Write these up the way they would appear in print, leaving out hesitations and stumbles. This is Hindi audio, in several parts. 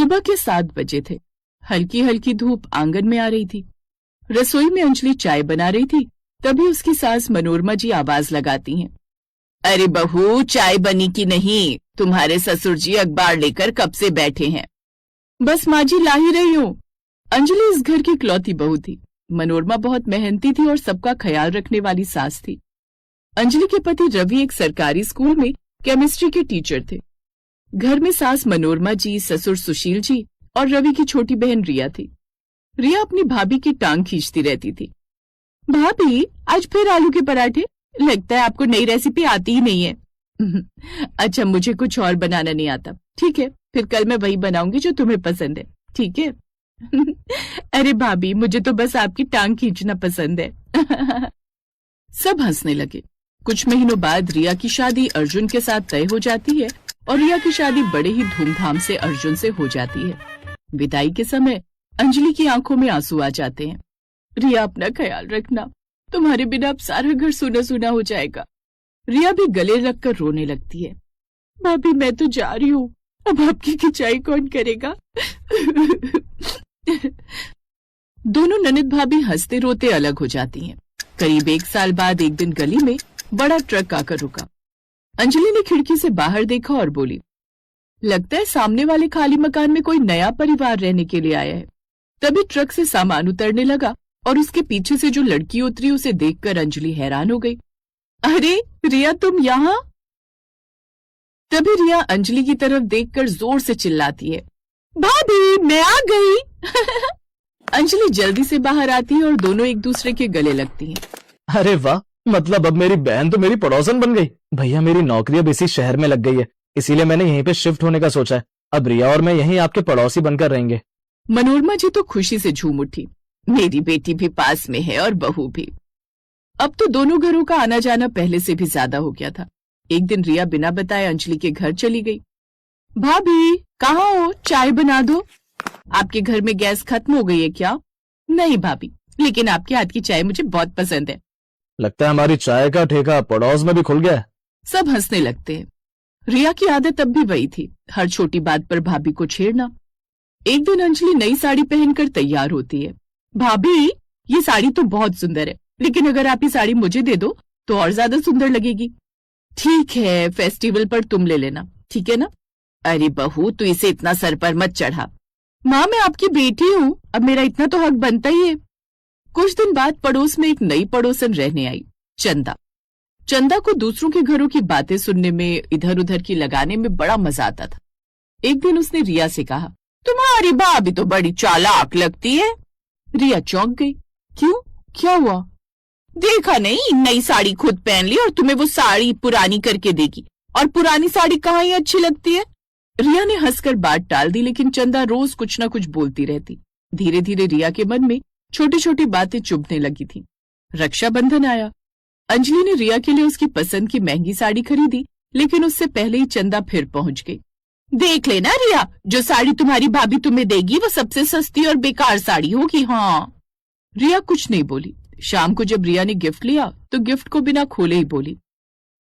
सुबह के 7 बजे थे। हल्की हल्की धूप आंगन में आ रही थी। रसोई में अंजलि चाय बना रही थी, तभी उसकी सास मनोरमा जी आवाज लगाती हैं। अरे बहू, चाय बनी कि नहीं? तुम्हारे ससुर जी अखबार लेकर कब से बैठे हैं। बस माँ जी, ला ही रही हूँ। अंजलि इस घर की इकलौती बहू थी। मनोरमा बहुत मेहनती थी और सबका ख्याल रखने वाली सास थी। अंजलि के पति रवि एक सरकारी स्कूल में केमिस्ट्री के टीचर थे। घर में सास मनोरमा जी, ससुर सुशील जी और रवि की छोटी बहन रिया थी। रिया अपनी भाभी की टांग खींचती रहती थी। भाभी, आज फिर आलू के पराठे? लगता है आपको नई रेसिपी आती ही नहीं है। अच्छा, मुझे कुछ और बनाना नहीं आता। ठीक है, फिर कल मैं वही बनाऊंगी जो तुम्हें पसंद है, ठीक है? अरे भाभी, मुझे तो बस आपकी टांग खींचना पसंद है। सब हंसने लगे। कुछ महीनों बाद रिया की शादी अर्जुन के साथ तय हो जाती है और रिया की शादी बड़े ही धूमधाम से अर्जुन से हो जाती है। विदाई के समय अंजलि की आंखों में आंसू आ जाते हैं। रिया, अपना ख्याल रखना, तुम्हारे बिना अब सारा घर सूना सूना हो जाएगा। रिया भी गले लगकर रोने लगती है। भाभी, मैं तो जा रही हूँ, अब आपकी खिंचाई कौन करेगा? दोनों ननद भाभी हंसते रोते अलग हो जाती हैं। करीब 1 साल बाद एक दिन गली में बड़ा ट्रक आकर रुका। अंजलि ने खिड़की से बाहर देखा और बोली, लगता है सामने वाले खाली मकान में कोई नया परिवार रहने के लिए आया है। तभी ट्रक से सामान उतरने लगा और उसके पीछे से जो लड़की उतरी उसे देखकर अंजलि हैरान हो गई। अरे रिया, तुम यहाँ? तभी रिया अंजलि की तरफ देखकर जोर से चिल्लाती है, भाभी, मैं आ गई। अंजलि जल्दी से बाहर आती है और दोनों एक दूसरे के गले लगती हैं। अरे वाह, मतलब अब मेरी बहन तो मेरी पड़ोसन बन गई। भैया, मेरी नौकरी अब इसी शहर में लग गई है, इसीलिए मैंने यहीं पे शिफ्ट होने का सोचा है। अब रिया और मैं यहीं आपके पड़ोसी बनकर रहेंगे। मनोरमा जी तो खुशी से झूम उठी। मेरी बेटी भी पास में है और बहू भी। अब तो दोनों घरों का आना जाना पहले से भी ज्यादा हो गया था। एक दिन रिया बिना बताए अंजलि के घर चली गई। भाभी, कहाँ हो? चाय बना दो। आपके घर में गैस खत्म हो गई है क्या? नहीं भाभी, लेकिन आपके हाथ की चाय मुझे बहुत पसंद है। लगता है हमारी चाय का ठेका पड़ोस में भी खुल गया है। सब हंसने लगते हैं। रिया की आदत अब भी वही थी, हर छोटी बात पर भाभी को छेड़ना। एक दिन अंजलि नई साड़ी पहनकर तैयार होती है। भाभी, ये साड़ी तो बहुत सुंदर है, लेकिन अगर आप ये साड़ी मुझे दे दो तो और ज्यादा सुंदर लगेगी। ठीक है, फेस्टिवल पर तुम ले लेना, ठीक है ना? अरे बहू, तू इसे इतना सर पर मत चढ़ा। माँ, मैं आपकी बेटी हूँ, अब मेरा इतना तो हक बनता ही है। कुछ दिन बाद पड़ोस में एक नई पड़ोसन रहने आई, चंदा। चंदा को दूसरों के घरों की बातें सुनने में, इधर उधर की लगाने में बड़ा मजा आता था। एक दिन उसने रिया से कहा, तुम्हारी भाभी तो बड़ी चालाक लगती है। रिया चौंक गई। क्यों, क्या हुआ? देखा नहीं, नई साड़ी खुद पहन ली और तुम्हें वो साड़ी पुरानी करके देगी, और पुरानी साड़ी कहाँ ही अच्छी लगती है। रिया ने हंसकर बात टाल दी, लेकिन चंदा रोज कुछ न कुछ बोलती रहती। धीरे धीरे रिया के मन में छोटी छोटी बातें चुभने लगी थी। रक्षाबंधन आया। अंजलि ने रिया के लिए उसकी पसंद की महंगी साड़ी खरीदी, लेकिन उससे पहले ही चंदा फिर पहुंच गई। देख लेना रिया, जो साड़ी तुम्हारी भाभी तुम्हें देगी वो सबसे सस्ती और बेकार साड़ी होगी। हाँ। रिया कुछ नहीं बोली। शाम को जब रिया ने गिफ्ट लिया तो गिफ्ट को बिना खोले ही बोली,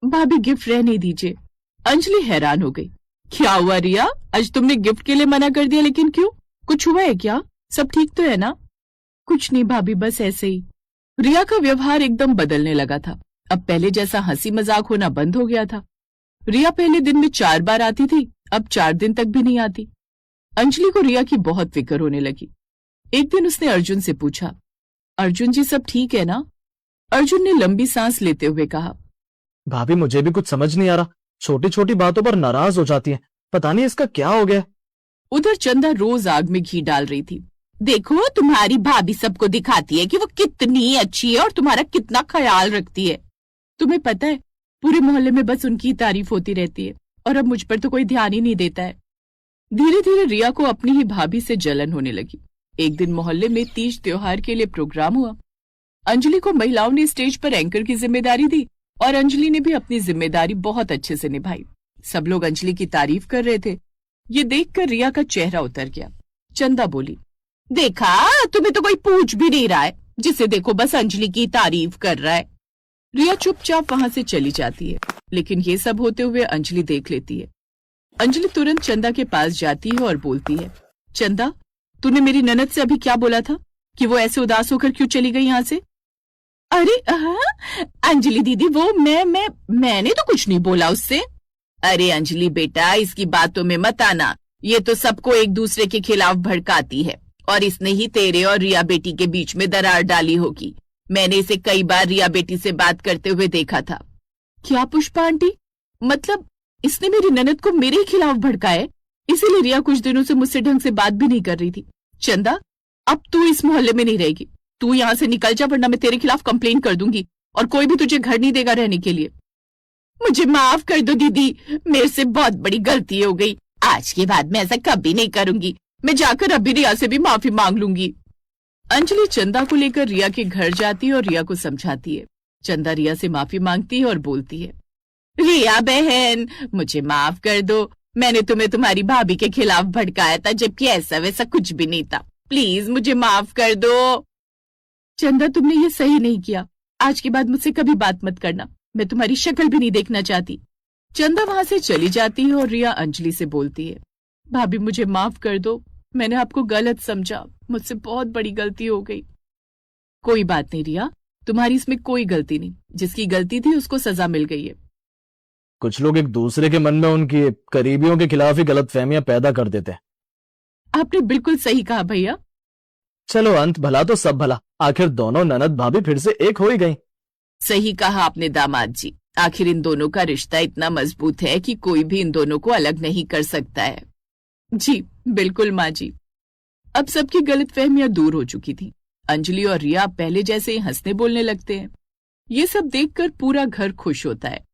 भाभी, गिफ्ट रहने दीजिए। अंजलि हैरान हो गई। क्या हुआ रिया, आज तुमने गिफ्ट के लिए मना कर दिया, लेकिन क्यों? कुछ हुआ है क्या? सब ठीक तो है ना? कुछ नहीं भाभी, बस ऐसे ही। रिया का व्यवहार एकदम बदलने लगा था। अब पहले जैसा हंसी मजाक होना बंद हो गया था। रिया पहले दिन में 4 बार आती थी, अब 4 दिन तक भी नहीं आती। अंजलि को रिया की बहुत फिक्र होने लगी। एक दिन उसने अर्जुन से पूछा, अर्जुन जी, सब ठीक है ना? अर्जुन ने लंबी सांस लेते हुए कहा, भाभी, मुझे भी कुछ समझ नहीं आ रहा, छोटी छोटी बातों पर नाराज हो जाती है, पता नहीं इसका क्या हो गया। उधर चंदा रोज आग में घी डाल रही थी। देखो, तुम्हारी भाभी सबको दिखाती है कि वो कितनी अच्छी है और तुम्हारा कितना ख्याल रखती है। तुम्हें पता है, पूरे मोहल्ले में बस उनकी तारीफ होती रहती है और अब मुझ पर तो कोई ध्यान ही नहीं देता है। धीरे धीरे रिया को अपनी ही भाभी से जलन होने लगी। एक दिन मोहल्ले में तीज त्योहार के लिए प्रोग्राम हुआ। अंजलि को महिलाओं ने स्टेज पर एंकर की जिम्मेदारी दी और अंजलि ने भी अपनी जिम्मेदारी बहुत अच्छे से निभाई। सब लोग अंजलि की तारीफ कर रहे थे। ये देखकर रिया का चेहरा उतर गया। चंदा बोली, देखा, तुम्हें तो कोई पूछ भी नहीं रहा है, जिसे देखो बस अंजलि की तारीफ कर रहा है। रिया चुपचाप वहां से चली जाती है, लेकिन ये सब होते हुए अंजलि देख लेती है। अंजलि तुरंत चंदा के पास जाती है और बोलती है, चंदा, तूने मेरी ननद से अभी क्या बोला था कि वो ऐसे उदास होकर क्यों चली गई यहाँ से? अरे अंजलि दीदी, वो मैंने तो कुछ नहीं बोला उससे। अरे अंजलि बेटा, इसकी बातों में मत आना, ये तो सबको एक दूसरे के खिलाफ भड़काती है और इसने ही तेरे और रिया बेटी के बीच में दरार डाली होगी। मैंने इसे कई बार रिया बेटी से बात करते हुए देखा था। क्या पुष्पा आंटी, मतलब इसने मेरी ननद को मेरे ही खिलाफ भड़काया, इसीलिए रिया कुछ दिनों से मुझसे ढंग से बात भी नहीं कर रही थी। चंदा, अब तू इस मोहल्ले में नहीं रहेगी, तू यहाँ से निकल जा, वरना मैं तेरे खिलाफ कंप्लेन कर दूंगी और कोई भी तुझे घर नहीं देगा रहने के लिए। मुझे माफ कर दो दीदी, मेरे से बहुत बड़ी गलती हो गई, आज के बाद मैं ऐसा कभी नहीं करूंगी। मैं जाकर अभी रिया से भी माफी मांग लूंगी। अंजलि चंदा को लेकर रिया के घर जाती है और रिया को समझाती है। चंदा रिया से माफी मांगती है और बोलती है, रिया बहन, मुझे माफ कर दो, मैंने तुम्हें तुम्हारी भाभी के खिलाफ भड़काया था, जबकि ऐसा वैसा कुछ भी नहीं था, प्लीज मुझे माफ कर दो। चंदा, तुमने ये सही नहीं किया, आज के बाद मुझसे कभी बात मत करना, मैं तुम्हारी शक्ल भी नहीं देखना चाहती। चंदा वहां से चली जाती है और रिया अंजलि से बोलती है, भाभी मुझे माफ कर दो, मैंने आपको गलत समझा, मुझसे बहुत बड़ी गलती हो गई। कोई बात नहीं रिया, तुम्हारी इसमें कोई गलती नहीं, जिसकी गलती थी उसको सजा मिल गई है। कुछ लोग एक दूसरे के मन में उनकी करीबियों के खिलाफ ही गलतफहमियां पैदा कर देते हैं। आपने बिल्कुल सही कहा भैया। चलो, अंत भला तो सब भला, आखिर दोनों ननद भाभी फिर से एक हो ही गई। सही कहा आपने दामाद जी, आखिर इन दोनों का रिश्ता इतना मजबूत है कि कोई भी इन दोनों को अलग नहीं कर सकता है। जी बिल्कुल माँ जी। अब सबकी गलतफहमियां दूर हो चुकी थी। अंजलि और रिया पहले जैसे ही हंसने बोलने लगते हैं। ये सब देखकर पूरा घर खुश होता है।